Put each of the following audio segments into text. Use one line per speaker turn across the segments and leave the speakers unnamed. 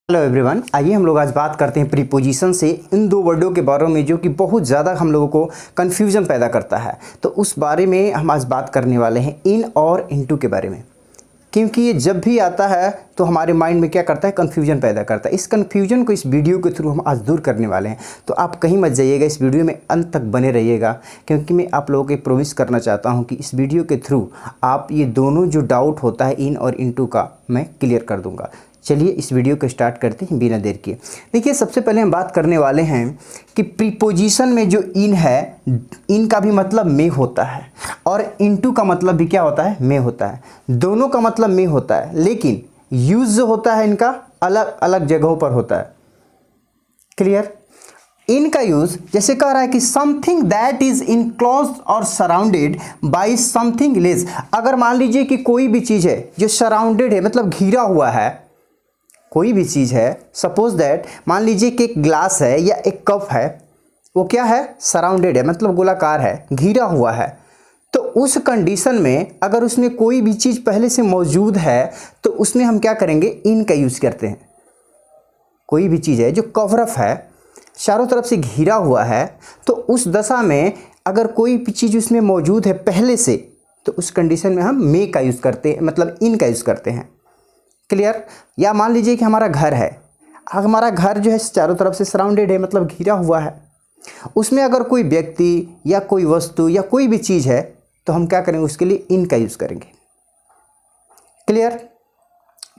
Hello everyone, आइए हम लोग आज बात करते हैं प्रीपोजिशन से इन दो वर्डों के बारे में जो कि बहुत ज़्यादा हम लोगों को कन्फ्यूजन पैदा करता है। तो उस बारे में हम आज बात करने वाले हैं इन और इनटू के बारे में, क्योंकि ये जब भी आता है तो हमारे माइंड में क्या करता है, कन्फ्यूजन पैदा करता है। इस कन्फ्यूजन को इस वीडियो के थ्रू हम आज दूर करने वाले हैं। तो आप कहीं मत जाइएगा, इस वीडियो में अंत तक बने रहिएगा, क्योंकि मैं आप लोगों को प्रॉमिस करना चाहता हूं कि इस वीडियो के थ्रू आप ये दोनों जो डाउट होता है इन और इनटू का, मैं क्लियर कर दूंगा। चलिए इस वीडियो को स्टार्ट करते हैं बिना देर किए। देखिए, सबसे पहले हम बात करने वाले हैं कि प्रीपोजिशन में जो इन है, इन का भी मतलब में होता है और इनटू का मतलब भी क्या होता है, में होता है। दोनों का मतलब में होता है, लेकिन यूज जो होता है इनका अलग अलग जगहों पर होता है। क्लियर? इनका यूज जैसे कह रहा है कि समथिंग दैट इज इनक्लोज्ड और सराउंडेड बाय समथिंग लेस। अगर मान लीजिए कि कोई भी चीज़ है जो सराउंडेड है, मतलब घिरा हुआ है, कोई भी चीज़ है, सपोज दैट मान लीजिए कि एक ग्लास है या एक कप है, वो क्या है, सराउंडेड है, मतलब गोलाकार है, घिरा हुआ है। तो उस कंडीशन में अगर उसमें कोई भी चीज़ पहले से मौजूद है तो उसमें हम क्या करेंगे, इन का यूज़ करते हैं। कोई भी चीज़ है जो कवरअप है, चारों तरफ से घिरा हुआ है, तो उस दशा में अगर कोई भी चीज़ उसमें मौजूद है पहले से, तो उस कंडीशन में हम मे का यूज़ करते हैं, मतलब इन का यूज़ करते हैं। क्लियर? या मान लीजिए कि हमारा घर है, हमारा घर जो है चारों तरफ से सराउंडेड है, मतलब घिरा हुआ है। उसमें अगर कोई व्यक्ति या कोई वस्तु या कोई भी चीज़ है तो हम क्या करेंगे, उसके लिए इन का यूज़ करेंगे। क्लियर?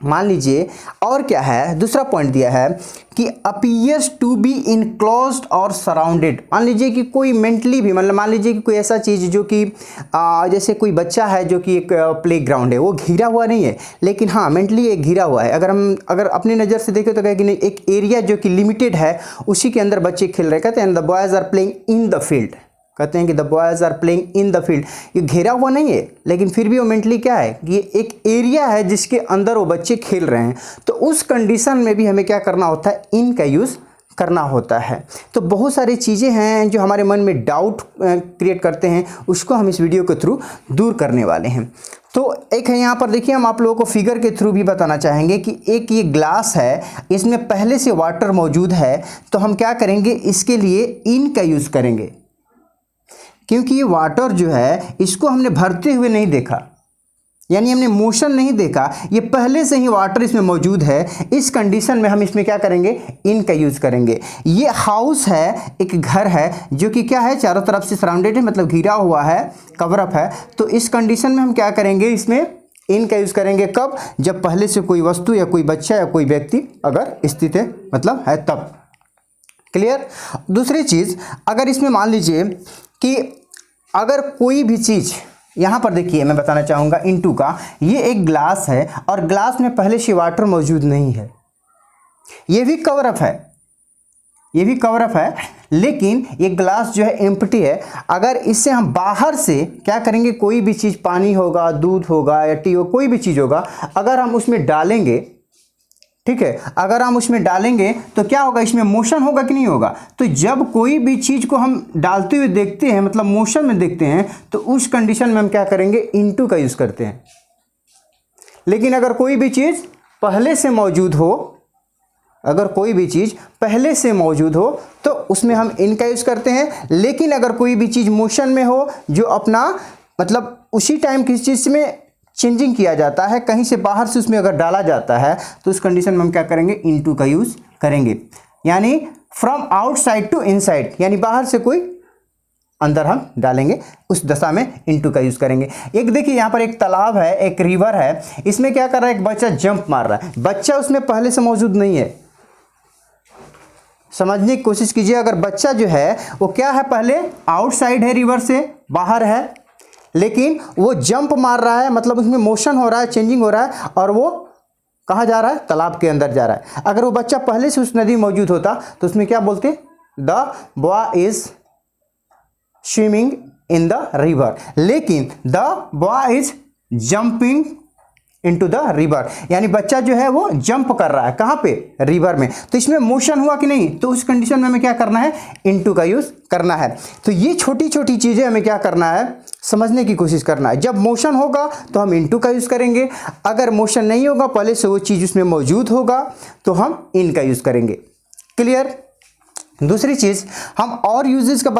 मान लीजिए और क्या है, दूसरा पॉइंट दिया है कि अपीयर्स टू बी इनक्लोज्ड और सराउंडेड। मान लीजिए कि कोई मेंटली भी, मतलब मान लीजिए कि कोई ऐसा चीज़ जो कि जैसे कोई बच्चा है जो कि एक प्लेग्राउंड है, वो घिरा हुआ नहीं है, लेकिन हाँ मेंटली एक घिरा हुआ है। अगर अपनी नज़र से देखें तो कहें कि नहीं, एक एरिया जो कि लिमिटेड है उसी के अंदर बच्चे खेल रहे। कहते हैं the boys are playing in the field, कहते हैं कि the boys are playing in the field. ये घेरा हुआ नहीं है, लेकिन फिर भी वो मेंटली क्या है, ये एक एरिया है जिसके अंदर वो बच्चे खेल रहे हैं। तो उस कंडीशन में भी हमें क्या करना होता है, इन का यूज़ करना होता है। तो बहुत सारी चीज़ें हैं जो हमारे मन में डाउट क्रिएट करते हैं, उसको हम इस वीडियो के थ्रू दूर करने वाले हैं। तो एक है यहाँ पर देखिए, हम आप लोगों को फिगर के थ्रू भी बताना चाहेंगे कि एक ये ग्लास है, इसमें पहले से वाटर मौजूद है, तो हम क्या करेंगे, इसके लिए इन का यूज़ करेंगे, क्योंकि ये वाटर जो है इसको हमने भरते हुए नहीं देखा, यानी हमने मोशन नहीं देखा, ये पहले से ही वाटर इसमें मौजूद है। इस कंडीशन में हम इसमें क्या करेंगे, इन का यूज़ करेंगे। ये हाउस है, एक घर है जो कि क्या है, चारों तरफ से सराउंडेड है, मतलब घिरा हुआ है, कवरअप है। तो इस कंडीशन में हम क्या करेंगे, इसमें इन का यूज़ करेंगे। कब? जब पहले से कोई वस्तु या कोई बच्चा या कोई व्यक्ति अगर स्थित है, मतलब है, तब। क्लियर? दूसरी चीज़, अगर इसमें मान लीजिए कि अगर कोई भी चीज़, यहाँ पर देखिए मैं बताना चाहूँगा इनटू का, ये एक ग्लास है और ग्लास में पहले से वाटर मौजूद नहीं है, ये भी कवरअप है, ये भी कवरअप है, लेकिन ये ग्लास जो है एम्प्टी है। अगर इससे हम बाहर से क्या करेंगे, कोई भी चीज़, पानी होगा, दूध होगा या टी होगा, कोई भी चीज़ होगा, अगर हम उसमें डालेंगे, ठीक है, अगर हम उसमें डालेंगे तो क्या होगा, इसमें मोशन होगा कि नहीं होगा। तो जब कोई भी चीज़ को हम डालते हुए देखते हैं, मतलब मोशन में देखते हैं, तो उस कंडीशन में हम क्या करेंगे, इनटू का यूज़ करते हैं। लेकिन अगर कोई भी चीज़ पहले से मौजूद हो, अगर कोई भी चीज़ पहले से मौजूद हो तो उसमें हम इन का यूज़ करते हैं। लेकिन अगर कोई भी चीज़ मोशन में हो, जो अपना मतलब उसी टाइम किसी चीज़ में चेंजिंग किया जाता है, कहीं से बाहर से उसमें अगर डाला जाता है, तो उस कंडीशन में हम क्या करेंगे, इनटू का यूज़ करेंगे। यानी फ्रॉम आउटसाइड टू इनसाइड, यानी बाहर से कोई अंदर हम डालेंगे, उस दशा में इनटू का यूज़ करेंगे। एक देखिए यहाँ पर एक तालाब है, एक रिवर है, इसमें क्या कर रहा है, एक बच्चा जंप मार रहा है, बच्चा उसमें पहले से मौजूद नहीं है। समझने की कोशिश कीजिए, अगर बच्चा जो है वो क्या है, पहले आउटसाइड है, रिवर से बाहर है, लेकिन वो जंप मार रहा है, मतलब उसमें मोशन हो रहा है, चेंजिंग हो रहा है, और वो कहाँ जा रहा है, तालाब के अंदर जा रहा है। अगर वो बच्चा पहले से उस नदी में मौजूद होता तो उसमें क्या बोलते, the boy is swimming in the river, लेकिन the boy is jumping into the river, यानी बच्चा जो है वो जंप कर रहा है कहाँ पे, रिवर में। तो इसमें मोशन हुआ कि नहीं, तो उस कंडीशन में हमें क्या करना है, इनटू का यूज करना है। तो ये छोटी छोटी चीजें हमें क्या करना है, समझने की कोशिश करना है। जब मोशन होगा तो हम इनटू का यूज करेंगे, अगर मोशन नहीं होगा, पहले से वो चीज उसमें मौजूद होगा, तो हम इन का यूज करेंगे। क्लियर। दूसरी चीज़ हम और यूजेस का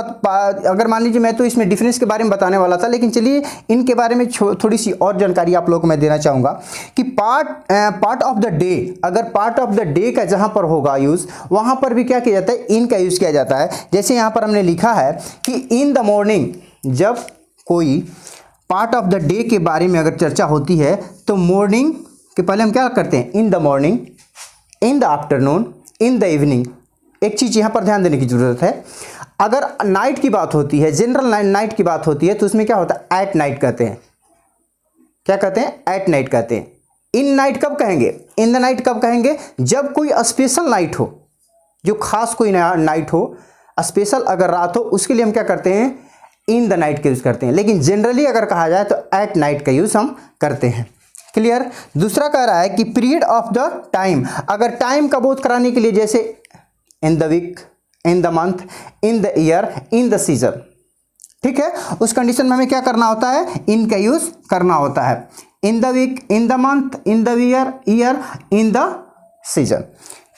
अगर मान लीजिए, मैं तो इसमें डिफरेंस के बारे में बताने वाला था, लेकिन चलिए इनके बारे में थोड़ी सी और जानकारी आप लोगों को मैं देना चाहूँगा कि पार्ट ऑफ द डे, अगर पार्ट ऑफ द डे का जहाँ पर होगा यूज़, वहाँ पर भी क्या किया जाता है, इन का यूज़ किया जाता है। जैसे यहाँ पर हमने लिखा है कि इन द मॉर्निंग, जब कोई पार्ट ऑफ द डे के बारे में अगर चर्चा होती है तो मॉर्निंग के पहले हम क्या करते हैं, in the morning, in the afternoon, in the evening. एक चीज़ यहाँ पर ध्यान देने की ज़रूरत है, अगर नाइट की बात होती है, जनरल नाइट की बात होती है, तो उसमें क्या होता है, एट नाइट कहते हैं। क्या कहते हैं, एट नाइट कहते हैं। इन नाइट कब कहेंगे, इन द नाइट कब कहेंगे, जब कोई स्पेशल नाइट हो, जो खास कोई नाइट हो, स्पेशल अगर रात हो, उसके लिए हम क्या करते हैं, इन द नाइट का यूज़ करते हैं। लेकिन जनरली अगर कहा जाए तो एट नाइट का यूज़ हम करते हैं। क्लियर। दूसरा कह रहा है कि पीरियड ऑफ द टाइम, अगर टाइम का बोध कराने के लिए, जैसे in the week, in the month, in the year, in the season, ठीक है, उस कंडीशन में हमें क्या करना होता है, इन का यूज करना होता है। In the week, in the month, in the year, in the season.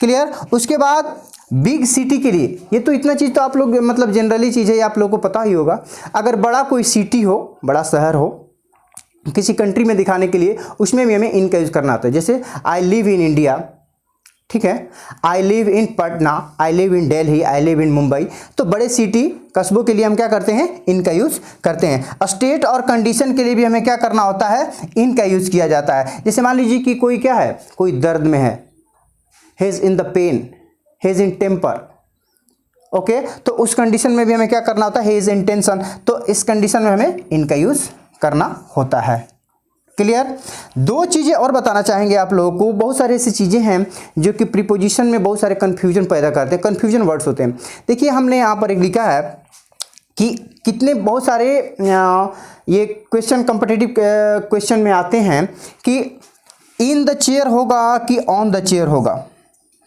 Clear. उसके बाद बिग सिटी के लिए, ये तो इतना चीज़ तो आप लोग मतलब जनरली चीज़ है, आप लोगों को पता ही होगा। अगर बड़ा कोई सिटी हो, बड़ा शहर हो, किसी कंट्री में दिखाने के लिए, उसमें भी हमें इन का यूज करना होता है। जैसे आई लिव इन इंडिया, ठीक है, I live in Patna, I live in Delhi, I live in Mumbai. तो बड़े सिटी कस्बों के लिए हम क्या करते हैं, इनका यूज़ करते हैं। स्टेट और कंडीशन के लिए भी हमें क्या करना होता है, इनका यूज़ किया जाता है। जैसे मान लीजिए कि कोई क्या है, कोई दर्द में है, he is in the pain, he is in temper, okay, तो उस कंडीशन में भी हमें क्या करना होता है, ही इज़ इन टेंशन। तो इस कंडीशन में हमें इनका यूज़ करना होता है। क्लियर। दो चीज़ें और बताना चाहेंगे आप लोगों को, बहुत सारी ऐसी चीज़ें हैं जो कि प्रीपोजिशन में बहुत सारे कन्फ्यूजन पैदा करते हैं, कन्फ्यूजन वर्ड्स होते हैं। देखिए हमने यहाँ पर एक लिखा है कि कितने बहुत सारे ये क्वेश्चन कॉम्पिटिटिव क्वेश्चन में आते हैं कि इन द चेयर होगा कि ऑन द चेयर होगा।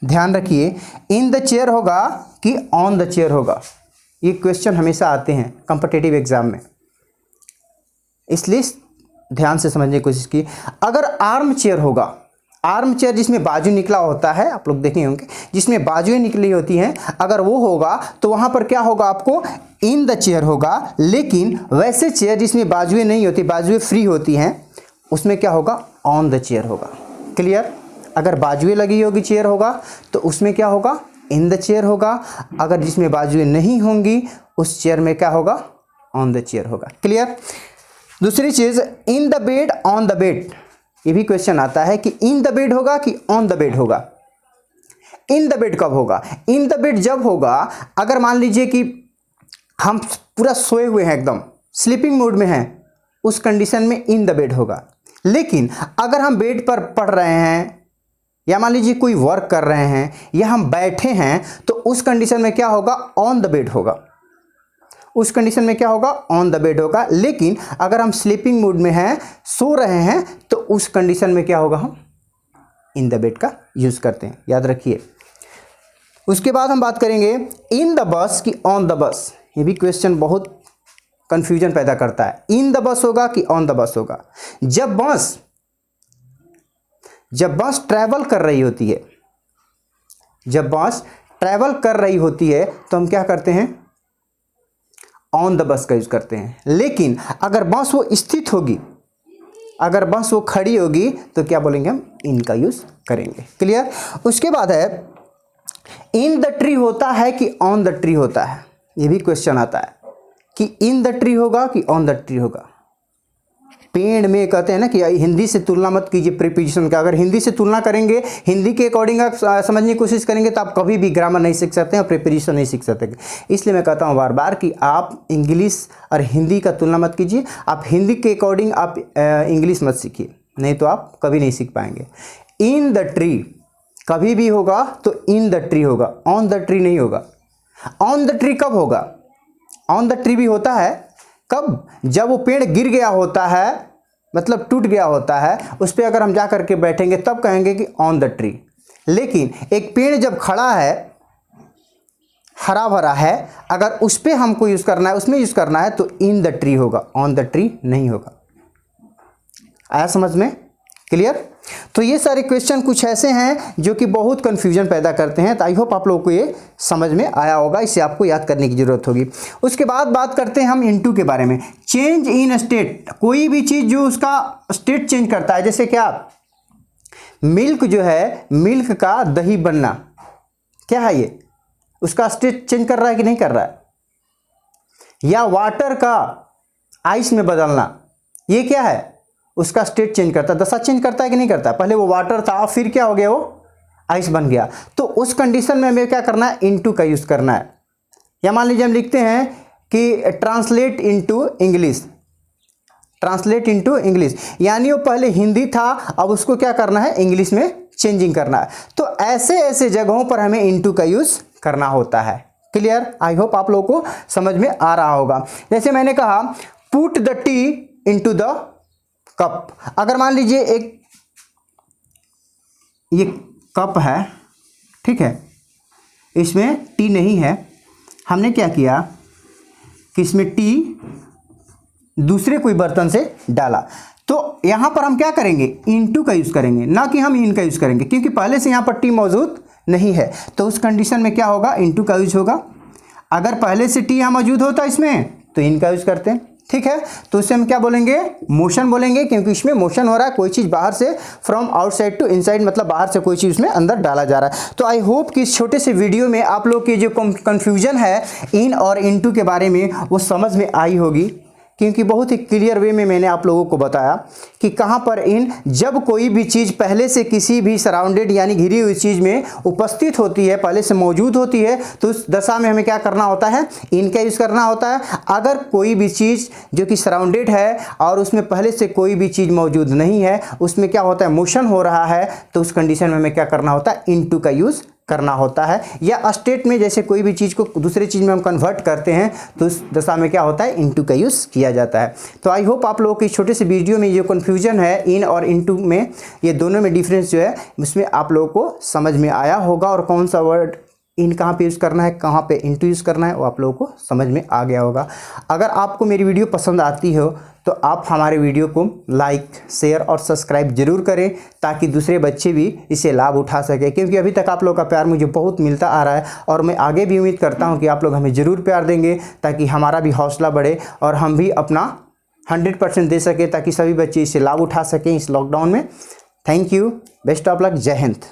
ध्यान रखिए, इन द चेयर होगा कि ऑन द चेयर होगा, ये क्वेश्चन हमेशा आते हैं कॉम्पिटिटिव एग्जाम में, इसलिए ध्यान से समझने की कोशिश की। अगर आर्म चेयर होगा, आर्म चेयर जिसमें बाजू निकला होता है, आप लोग देखे होंगे जिसमें बाजुएं निकली होती हैं, अगर वो होगा तो वहाँ पर क्या होगा, आपको इन द चेयर होगा। लेकिन वैसे चेयर जिसमें बाजुएं नहीं होती, बाजुएं फ्री होती हैं, उसमें क्या होगा, ऑन द चेयर होगा। क्लियर। अगर बाजुएं लगी होगी चेयर होगा तो उसमें क्या होगा, इन द चेयर होगा। अगर जिसमें बाजुएं नहीं होंगी उस चेयर में क्या होगा, ऑन द चेयर होगा। क्लियर। दूसरी चीज, in the bed, on the bed, ये भी क्वेश्चन आता है कि इन द बेड होगा कि ऑन द बेड होगा। इन द बेड कब होगा, इन द बेड जब होगा अगर मान लीजिए कि हम पूरा सोए हुए हैं, एकदम स्लीपिंग मोड में हैं, उस कंडीशन में इन द बेड होगा। लेकिन अगर हम बेड पर पढ़ रहे हैं, या मान लीजिए कोई वर्क कर रहे हैं, या हम बैठे हैं, तो उस कंडीशन में क्या होगा, ऑन द बेड होगा। उस कंडीशन में क्या होगा, ऑन द बेड होगा। लेकिन अगर हम स्लीपिंग मूड में हैं, सो रहे हैं, तो उस कंडीशन में क्या होगा, हम इन द बेड का यूज करते हैं, याद रखिए। उसके बाद हम बात करेंगे इन द बस की ऑन द बस। ये भी क्वेश्चन बहुत कंफ्यूजन पैदा करता है, इन द बस होगा कि ऑन द बस होगा। जब बस ट्रैवल कर रही होती है, जब बस ट्रैवल कर रही होती है तो हम क्या करते हैं, ऑन द बस का यूज करते हैं। लेकिन अगर बस वो स्थित होगी, अगर बस वो खड़ी होगी, तो क्या बोलेंगे, हम इन का यूज करेंगे। क्लियर। उसके बाद है इन द ट्री होता है कि ऑन द ट्री होता है। ये भी क्वेश्चन आता है कि इन द ट्री होगा कि ऑन द ट्री होगा। पेड़ में कहते हैं ना कि हिंदी से तुलना मत कीजिए प्रीपोजिशन का। अगर हिंदी से तुलना करेंगे, हिंदी के अकॉर्डिंग आप समझने की कोशिश करेंगे, तो आप कभी भी ग्रामर नहीं सीख सकते हैं और प्रीपोजिशन नहीं सीख सकते। इसलिए मैं कहता हूँ बार बार कि आप इंग्लिश और हिंदी का तुलना मत कीजिए, आप हिंदी के अकॉर्डिंग आप इंग्लिश मत सीखिए, नहीं तो आप कभी नहीं सीख पाएंगे। इन द ट्री कभी भी होगा तो इन द ट्री होगा, ऑन द ट्री नहीं होगा। ऑन द ट्री कब होगा, ऑन द ट्री भी होता है कब, जब वो पेड़ गिर गया होता है, मतलब टूट गया होता है, उस पर अगर हम जा करके बैठेंगे तब कहेंगे कि ऑन द ट्री। लेकिन एक पेड़ जब खड़ा है, हरा भरा है, अगर उस पर हमको यूज़ करना है, उसमें यूज़ करना है तो इन द ट्री होगा, ऑन द ट्री नहीं होगा। आया समझ में? क्लियर? तो ये सारे क्वेश्चन कुछ ऐसे हैं जो कि बहुत कन्फ्यूजन पैदा करते हैं। तो आई होप आप लोगों को ये समझ में आया होगा, इसे आपको याद करने की ज़रूरत होगी। उसके बाद बात करते हैं हम इनटू के बारे में। चेंज इन स्टेट, कोई भी चीज़ जो उसका स्टेट चेंज करता है, जैसे क्या मिल्क जो है, मिल्क का दही बनना, क्या है ये? उसका स्टेट चेंज कर रहा है कि नहीं कर रहा है? या वाटर का आइस में बदलना, ये क्या है? उसका स्टेट चेंज करता है, दशा चेंज करता है कि नहीं करता? पहले वो वाटर था, फिर क्या हो गया, वो आइस बन गया। तो उस कंडीशन में हमें क्या करना है? इनटू का यूज़ करना है। या मान लीजिए हम लिखते हैं कि translate into English, translate into English, यानी वो पहले हिंदी था, अब उसको क्या करना है? इंग्लिश में चेंजिंग करना है। तो ऐसे ऐसे जगहों पर हमें इनटू का यूज़ करना होता है। क्लियर? आई होप आप लोगों को समझ में आ रहा होगा। जैसे मैंने कहा put the T into the cup. अगर मान लीजिए एक ये कप है, ठीक है, इसमें टी नहीं है, हमने क्या किया कि इसमें टी दूसरे कोई बर्तन से डाला, तो यहां पर हम क्या करेंगे? इनटू का यूज़ करेंगे, ना कि हम इन का यूज़ करेंगे, क्योंकि पहले से यहां पर टी मौजूद नहीं है। तो उस कंडीशन में क्या होगा? इनटू का यूज़ होगा। अगर पहले से टी यहां मौजूद होता इसमें तो इनका यूज़ करते हैं, ठीक है। तो इससे हम क्या बोलेंगे? मोशन बोलेंगे, क्योंकि इसमें मोशन हो रहा है, कोई चीज़ बाहर से फ्रॉम आउटसाइड टू इनसाइड, मतलब बाहर से कोई चीज़ उसमें अंदर डाला जा रहा है। तो आई होप कि इस छोटे से वीडियो में आप लोग की जो कन्फ्यूजन है इन और इनटू के बारे में वो समझ में आई होगी, क्योंकि बहुत ही क्लियर वे में मैंने आप लोगों को बताया कि कहाँ पर इन, जब कोई भी चीज़ पहले से किसी भी सराउंडेड यानी घिरी हुई चीज़ में उपस्थित होती है, पहले से मौजूद होती है, तो उस दशा में हमें क्या करना होता है? इन का यूज़ करना होता है। अगर कोई भी चीज़ जो कि सराउंडेड है और उसमें पहले से कोई भी चीज़ मौजूद नहीं है, उसमें क्या होता है? मोशन हो रहा है, तो उस कंडीशन में हमें क्या करना होता है? इनटू का यूज़ करना होता है। या स्टेट में जैसे कोई भी चीज़ को दूसरे चीज़ में हम कन्वर्ट करते हैं, तो उस दशा में क्या होता है? इनटू का यूज़ किया जाता है। तो आई होप आप लोगों की छोटे से वीडियो में जो कन्फ्यूजन है इन और इनटू में, ये दोनों में डिफरेंस जो है उसमें आप लोगों को समझ में आया होगा, और कौन सा वर्ड इन कहाँ पे यूज़ करना है, कहाँ पे इनटू यूज़ करना है, वो आप लोगों को समझ में आ गया होगा। अगर आपको मेरी वीडियो पसंद आती हो तो आप हमारे वीडियो को लाइक, शेयर और सब्सक्राइब जरूर करें, ताकि दूसरे बच्चे भी इसे लाभ उठा सके, क्योंकि अभी तक आप लोग का प्यार मुझे बहुत मिलता आ रहा है, और मैं आगे भी उम्मीद करता हूं कि आप लोग हमें ज़रूर प्यार देंगे, ताकि हमारा भी हौसला बढ़े और हम भी अपना 100% दे सकें, ताकि सभी बच्चे इसे लाभ उठा सकें इस लॉकडाउन में। Thank you, best of luck, जय हिंद।